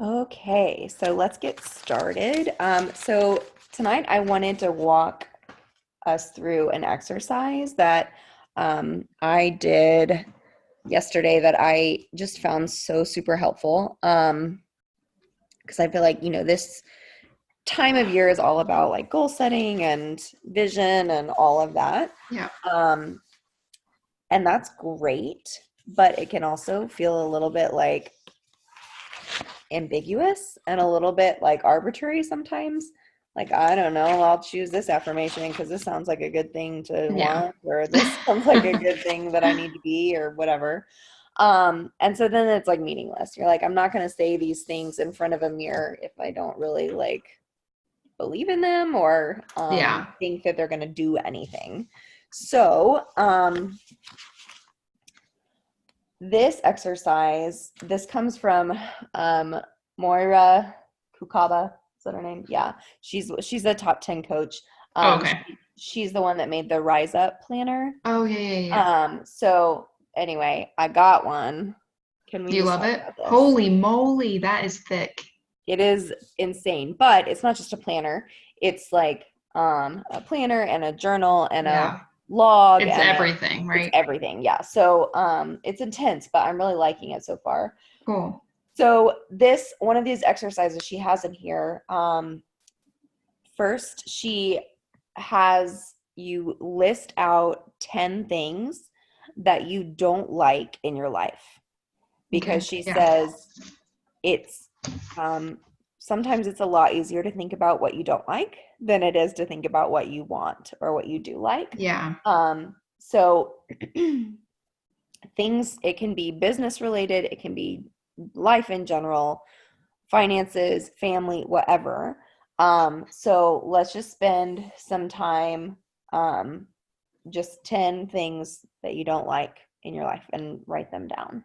Okay, so let's get started. So tonight I wanted to walk us through an exercise that I did yesterday that I just found so super helpful. Because I feel like, this time of year is all about like goal setting and vision and all of that. Yeah. Um, and that's great, but it can also feel a little bit like ambiguous and a little bit like arbitrary sometimes. Like, I don't know, I'll choose this affirmation because this sounds like a good thing to Yeah. want, or this sounds like a good thing that I need to be, or whatever. And so then it's like meaningless. You're like, I'm not going to say these things in front of a mirror if I don't really like believe in them or Yeah. think that they're going to do anything. So, this exercise, this comes from Moira Kukaba. Is that her name? Yeah, she's a top 10 coach. Oh, Um, okay. she's the one that made the Rise Up planner. Oh, yeah, yeah, yeah. So anyway, I got one. Can we Do you just love talk it? about this? Holy moly, that is thick. It is insane, but it's not just a planner. It's like a planner and a journal and a Yeah. log It's and everything, it's right? everything. Yeah. So it's intense, but I'm really liking it so far. Cool. So this one of these exercises she has in here. First, she has you list out 10 things that you don't like in your life because Okay. she Yeah. says it's um, sometimes it's a lot easier to think about what you don't like than it is to think about what you want or what you do like. Yeah. So things, it can be business related, it can be life in general, finances, family, whatever. So let's just spend some time, um, just 10 things that you don't like in your life and write them down.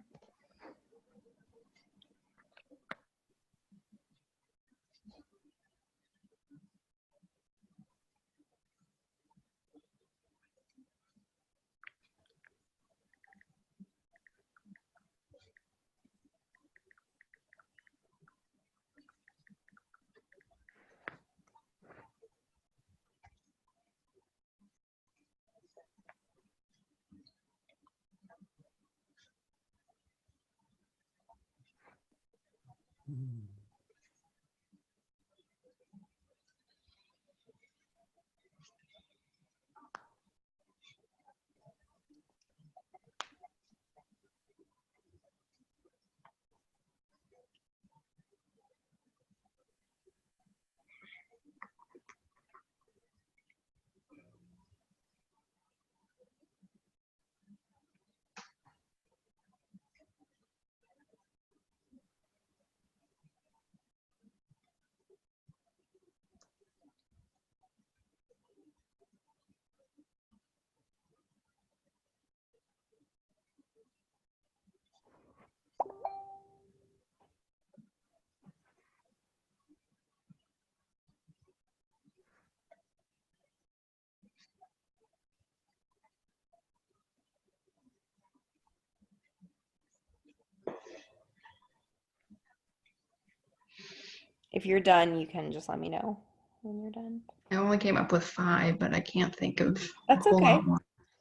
If you're done, you can just let me know when you're done. I only came up with five, but I can't think of a That's whole lot okay. more.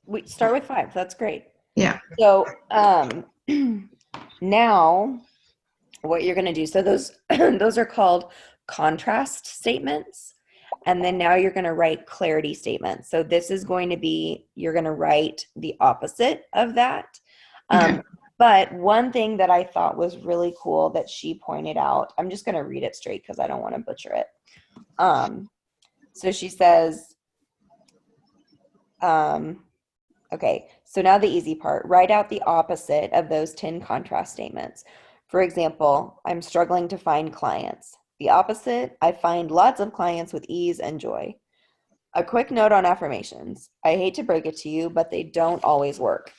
We start with five. That's great. Yeah. So, now what you're going to do, so those those are called contrast statements. And then now you're going to write clarity statements. So this is going to be, you're going to write the opposite of that. Okay. But one thing that I thought was really cool that she pointed out, I'm just going to read it straight because I don't want to butcher it. So she says, um, okay, so now the easy part. Write out the opposite of those 10 contrast statements. For example, I'm struggling to find clients. The opposite, I find lots of clients with ease and joy. A quick note on affirmations. I hate to break it to you, but they don't always work.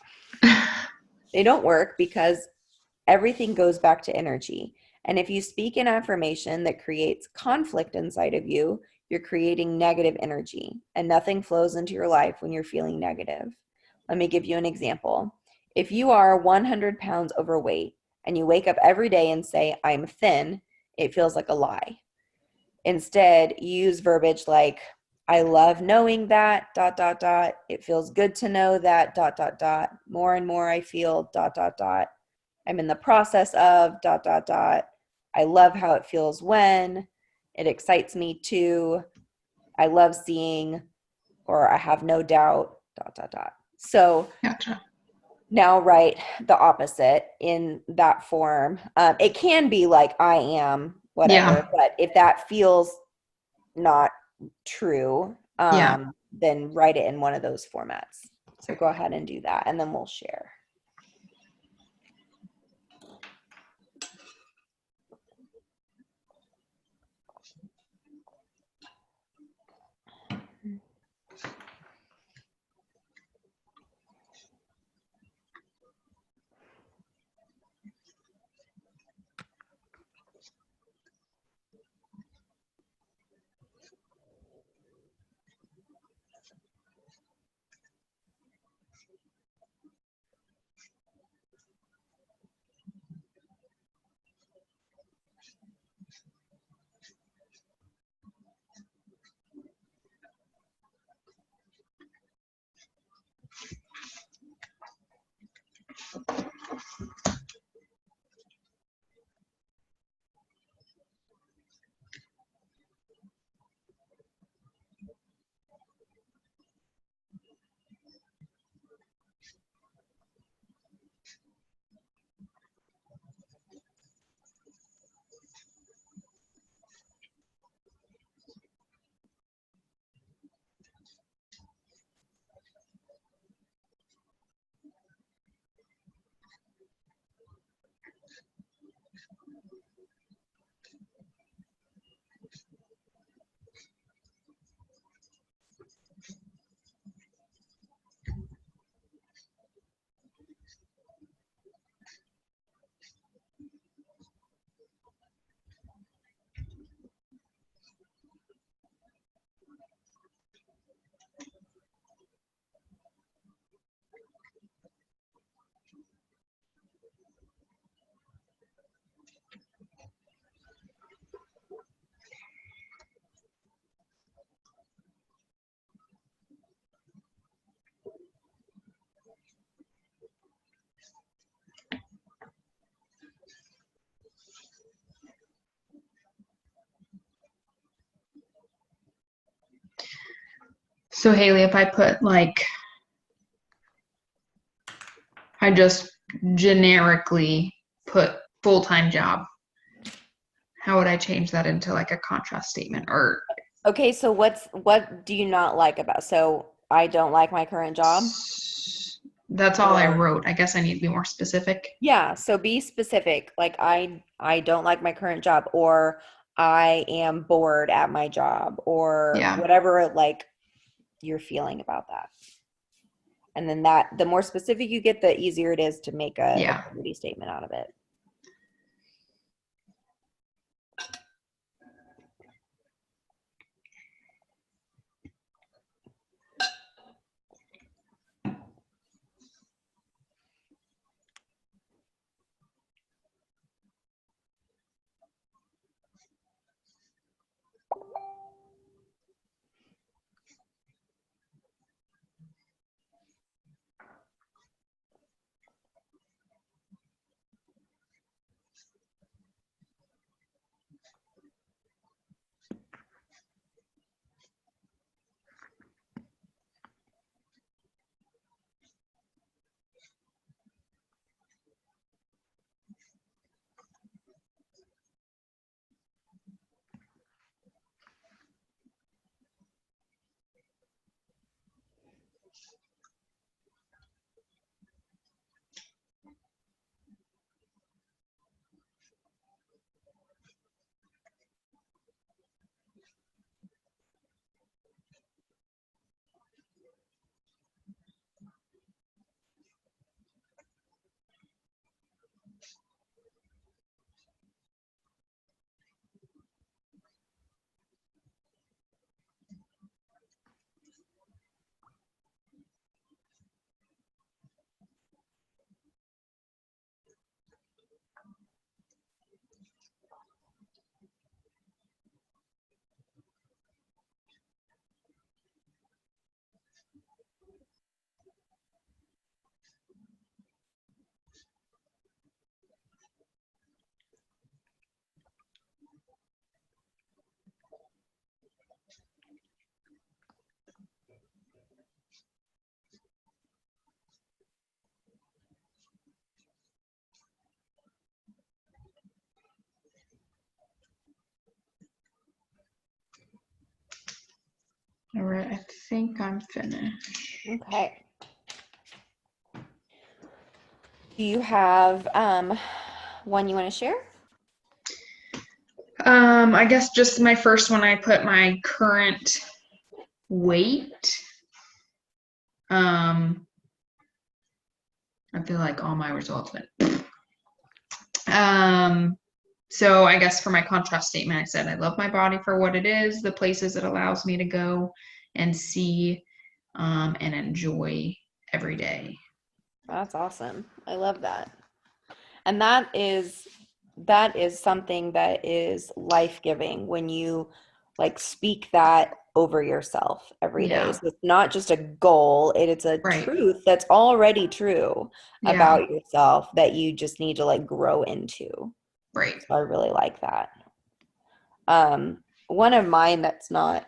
They don't work because everything goes back to energy. And if you speak an affirmation that creates conflict inside of you, you're creating negative energy, and nothing flows into your life when you're feeling negative. Let me give you an example. If you are 100 pounds overweight and you wake up every day and say, I'm thin, it feels like a lie. Instead, use verbiage like, I love knowing that, dot, dot, dot. It feels good to know that, dot, dot, dot. More and more I feel, dot, dot, dot. I'm in the process of, dot, dot, dot. I love how it feels when. It excites me too. I love seeing, or I have no doubt, dot, dot, dot. So Gotcha. now write the opposite in that form. It can be like, I am, whatever, Yeah. but if that feels not true, Yeah. then write it in one of those formats. So go ahead and do that, and then we'll share. So Haley, if I put like, I just generically put full-time job, how would I change that into like a contrast statement? Or Okay, so what do you not like about? So I don't like my current job, that's all I or wrote. I guess I need to be more specific. yeah, so be specific. Like I don't like my current job, or I am bored at my job, or Yeah. whatever like you're feeling about that. And then that the more specific you get, the easier it is to make a Yeah. identity statement out of it. think I'm finished. Okay. Do you have one you want to share? I guess just my first one, I put my current weight. I feel like all my results went. So I guess for my contrast statement, I said I love my body for what it is, the places it allows me to go and see and enjoy every day. That's awesome. I love that. And that is something that is life-giving when you like speak that over yourself every day. Yeah, So it's not just a goal, it's a right. truth that's already true Yeah, about yourself that you just need to like grow into. right. So I really like that. One of mine that's not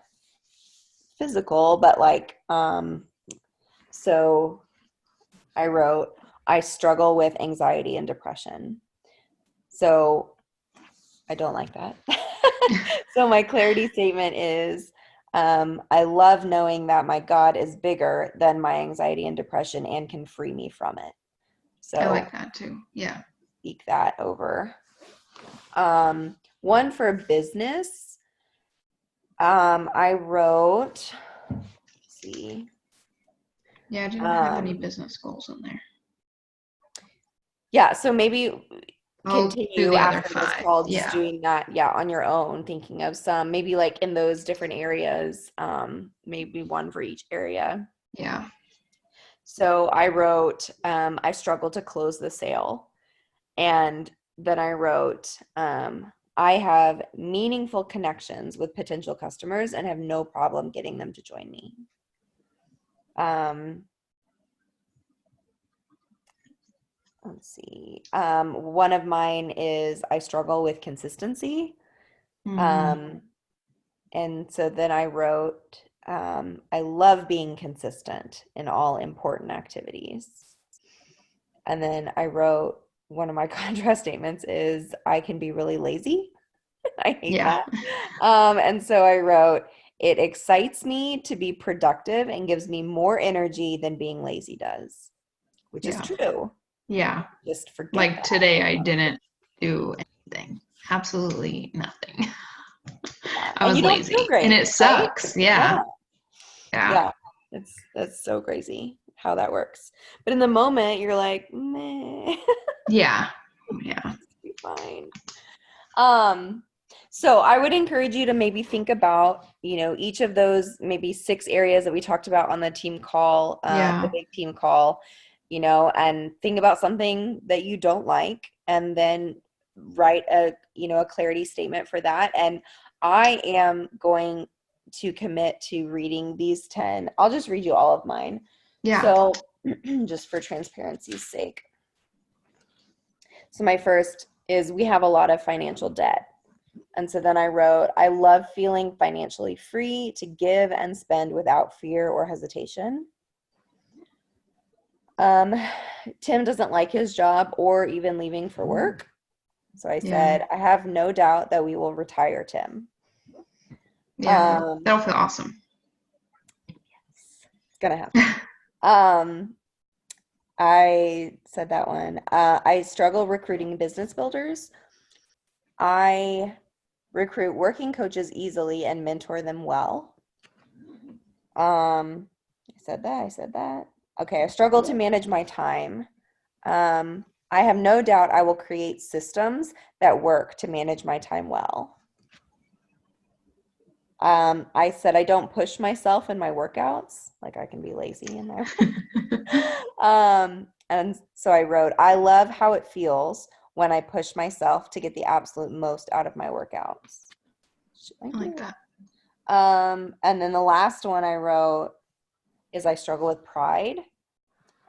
physical, but like so I wrote, I struggle with anxiety and depression. So I don't like that. So my clarity statement is I love knowing that my God is bigger than my anxiety and depression and can free me from it. I So like that too. Yeah. speak that over. One for business. I wrote, let's see. Yeah, I didn't have any Um, business goals in there. yeah, so maybe I'll do continue the other after this 5. call, just Yeah. doing that, yeah, on your own, thinking of some, maybe like in those different areas, maybe one for each area. Yeah. So I wrote, I struggle to close the sale. And then I wrote, I have meaningful connections with potential customers and have no problem getting them to join me. Um, let's see. One of mine is I struggle with consistency. Mm, Um, and so then I wrote, I love being consistent in all important activities. And then I wrote, one of my contrast statements is I can be really lazy. I hate yeah. that. And so I wrote, it excites me to be productive and gives me more energy than being lazy does, which is Yeah. true. Yeah. Just forget Like that. today, I didn't do anything. Absolutely nothing. Yeah. I And was you don't feel lazy and great, it right? sucks. Yeah. Yeah. Yeah. Yeah. That's so crazy how that works. But in the moment, you're like, meh, Yeah. Yeah. be fine. Um, so I would encourage you to maybe think about, each of those maybe 6 areas that we talked about on the team call, the Yeah. big team call, and think about something that you don't like, and then write a clarity statement for that. And I am going to commit to reading these 10. I'll just read you all of mine. Yeah. So just for transparency's sake. So my first is we have a lot of financial debt. And so then I wrote, I love feeling financially free to give and spend without fear or hesitation. Um, Tim doesn't like his job or even leaving for work. So I Yeah. said, I have no doubt that we will retire Tim. Yeah. Um, That'll feel awesome. it's gonna happen. Um, I said that one. I struggle recruiting business builders. I recruit working coaches easily and mentor them well. I said that. I said that. Okay, I struggle to manage my time. I have no doubt I will create systems that work to manage my time well. I said I don't push myself in my workouts. Like I can be lazy in my and so I wrote, I love how it feels when I push myself to get the absolute most out of my workouts. I I like do. that. And then the last one I wrote is I struggle with pride.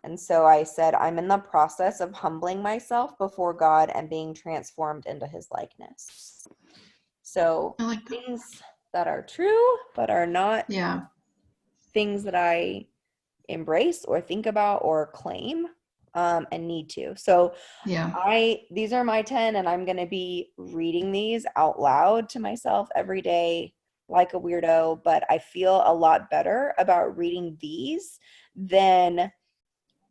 And so I said, I'm in the process of humbling myself before God and being transformed into his likeness. So I like that. things that are true, but are not Yeah. things that I embrace or think about or claim, and need to. So Yeah. these are my 10, and I'm going to be reading these out loud to myself every day, like a weirdo, but I feel a lot better about reading these than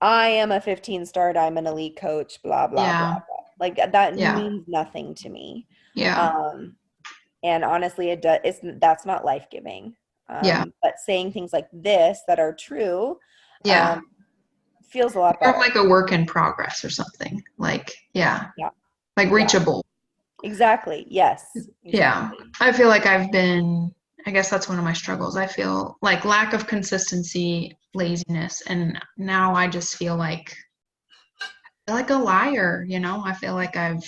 I am a 15-star diamond elite coach, blah, blah, blah, Yeah. blah. Like that Yeah. means nothing to me. Yeah. Um, and honestly, that's not life-giving. Yeah. But saying things like this that are true, Yeah. um, feels a lot More of better. like a work in progress or something. Like, yeah. Yeah. Like Yeah. reachable. Exactly. Yes. Yeah. Exactly. I feel like I guess that's one of my struggles. I feel like lack of consistency, laziness, and now I just feel like a liar, you know? I feel like I've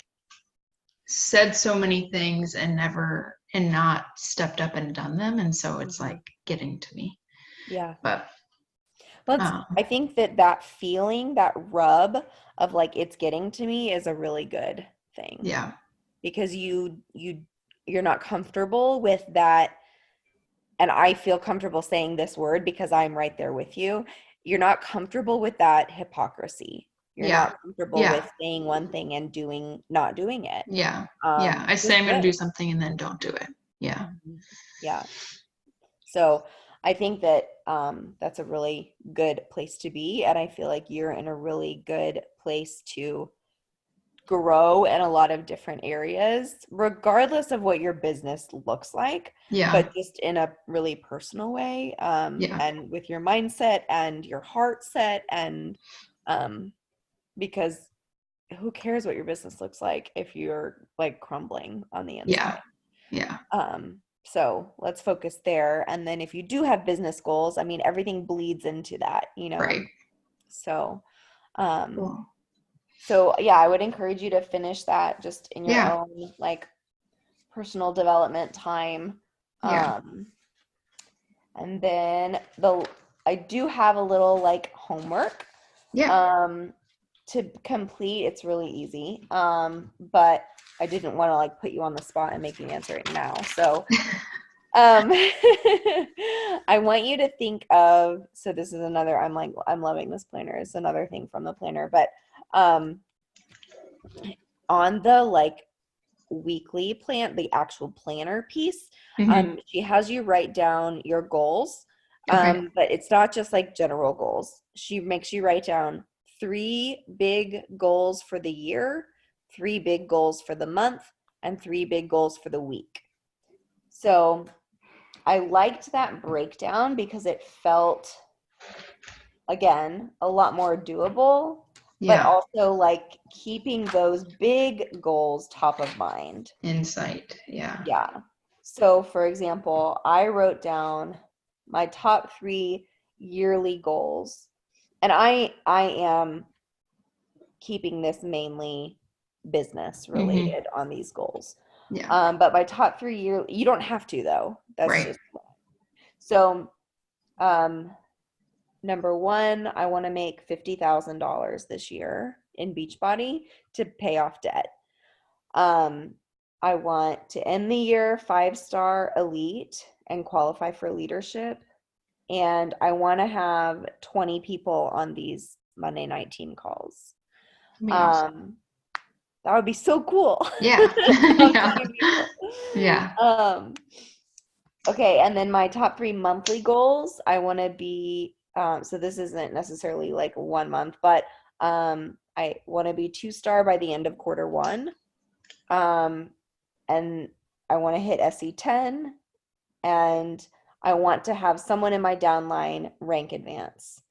said so many things and not stepped up and done them, and so it's Mhm. like getting to me. Yeah. But I think that feeling, that rub of like it's getting to me is a really good thing yeah. because you're not comfortable with that. And I feel comfortable saying this word because I'm right there with you. You're not comfortable with that hypocrisy. You're Yeah. not comfortable Yeah. with saying one thing and not doing it. Yeah. Yeah. I Which is say I'm going to good. do something and then don't do it. Yeah. Mhm. Yeah. So I think that that's a really good place to be. And I feel like you're in a really good place to grow in a lot of different areas, regardless of what your business looks like, Yeah. but just in a really personal way, Yeah. and with your mindset and your heart set. And um, because who cares what your business looks like if you're like crumbling on the Yeah. inside? Yeah. So let's focus there. And then if you do have business goals, I mean, everything bleeds into that, you know? Right. So, um, Cool. so yeah, I would encourage you to finish that just in your Yeah. own like personal development time. Yeah. Um, and then I do have a little like homework Yeah. um to complete. It's really easy. But I didn't want to like put you on the spot and make you answer it now. So Um, I want you to think of, so this is another, I'm loving this planner. It's another thing from the planner, but um, on the like weekly plan, the actual planner piece, hmm she has you write down your goals. Okay. But it's not just like general goals. She makes you write down 3 big goals for the year, 3 big goals for the month, and 3 big goals for the week. So I liked that breakdown because it felt, again, a lot more doable, but Yeah. also like keeping those big goals top of mind. Insight. Yeah. Yeah. So, for example, I wrote down my top 3 yearly goals, and I am keeping this mainly business hmm related on these goals. Yeah. But my top 3 year, you don't have to though. That's Right. just so. Um, Number one, I want to make $50,000 this year in Beachbody to pay off debt. Um, I want to end the year 5-star elite and qualify for leadership. And I want to have 20 people on these Monday night team calls. That'd be awesome. Um, that would be so cool. Yeah. Have yeah. 20 people. Yeah. Okay, and then my top 3 monthly goals, I want to be, so this isn't necessarily like 1 month, but I want to be 2-star by the end of quarter 1. Um, and I want to hit SE10, and I want to have someone in my downline rank advance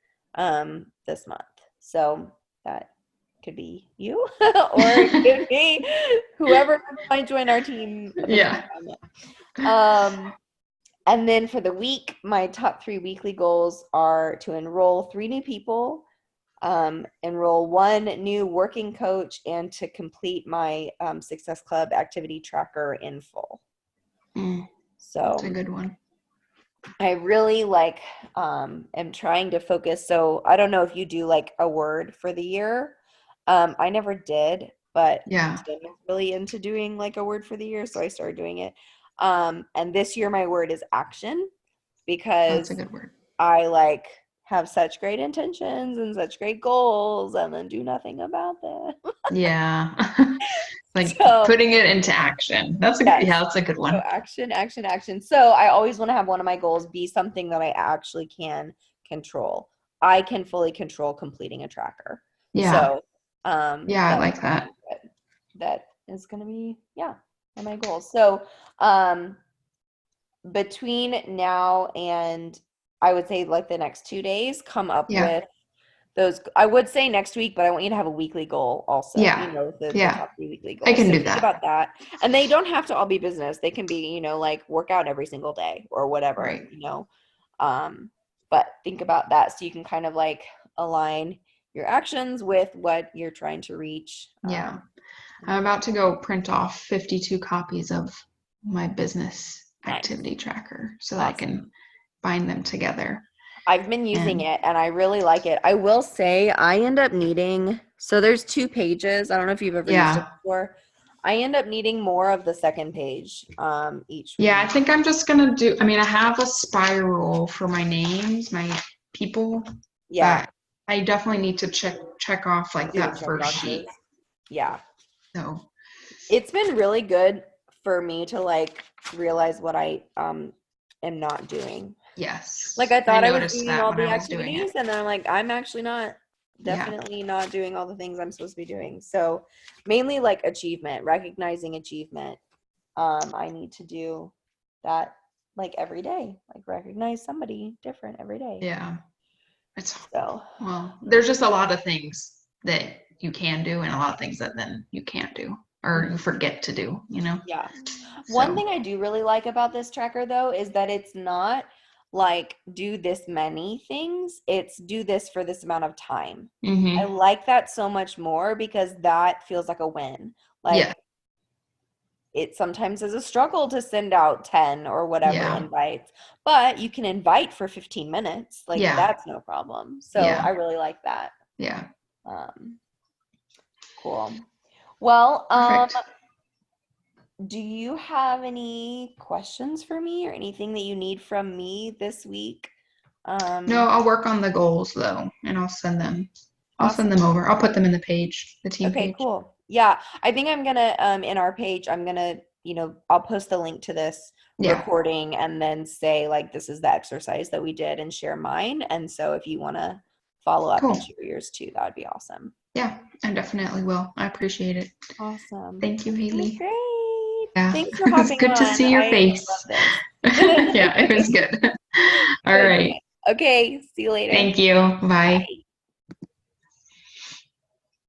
this month. So that could be you, or it could be whoever might join our team between Yeah. now and then. And then for the week, my top 3 weekly goals are to enroll 3 new people, enroll 1 new working coach, and to complete my Success Club activity tracker in full. Mm, that's a So good one. I really like am trying to focus. So I don't know if you do like a word for the year. I never did, but Yeah. Tim is really into doing like a word for the year, so I started doing it. And this year my word is action That's a because good word. I like have such great intentions and such great goals and then do nothing about them. Yeah. Like So putting it into action. yes. That's a good So one. action, action, action. So I always want to have one of my goals be something that I actually can control. I can fully control completing a tracker. Yeah. So Yeah, I that's like that. that is going to be, yeah, one of my goals. So um between now and I would say like the next 2 days, come up Yeah. with those. I would say next week, but I want you to have a weekly goal also, Yeah. the Yeah. top 3 weekly I goals. can So do think that. about that. And they don't have to all be business. They can be, like work out every single day or whatever, Right. But think about that so you can kind of like align your actions with what you're trying to reach. Yeah. I'm And about to go print off 52 copies of my business nice. activity tracker so that I Awesome. can bind them together. I've been using And it and I really like it. I will say I end up needing, so there's 2 pages. I don't know if you've ever used it yeah. before. I end up needing more of the second page each Yeah, I week. think I'm just gonna do, I mean, I have a spiral for my names, my people, Yeah, but I definitely need to check off like do the that check first sheet. boxes. Yeah. So, It's been really good for me to like realize what I am not doing. Like yes, I I thought I was noticed doing that all when the I was doing it. activities and then I'm like I'm actually not Yeah. definitely not doing all the things I'm supposed to be doing. So mainly like achievement, recognizing achievement. I need to do that like every day, like recognize somebody different every day. Yeah. It's, So, well, there's just a lot of things that you can do and a lot of things that then you can't do or you mhm, forget to do, you know? yeah. One So, thing I do really like about this tracker though is that it's not like do this many things, it's do this for this amount of time. I hmm. like that so much more because that feels like a win. Yeah. Like it sometimes is a struggle to send out 10 or whatever Yeah. invites, but you can invite for 15 minutes. Like Yeah. that's no problem. So I Yeah. really like that. Yeah. Um, cool. Well, Perfect. do you have any questions for me or anything that you need from me this week? No, Um, I'll work on the goals though, and I'll send them. I'll send them awesome. over. I'll put them in the page, the team Okay, page. cool. Yeah, I think I'm gonna in our page, I'm gonna, I'll post the link to this Yeah. recording and then say like this is the exercise that we did and share mine. And so if you want to follow up and Cool. share yours too, that would be awesome. Yeah, I definitely will. I appreciate it. Awesome. Thank you, Okay, Haley. great. Yeah, Thanks for it's hopping good to on. see your I face. love this. Yeah, it was good. All Okay. right. Okay, see you later. Thank you. Bye. Bye.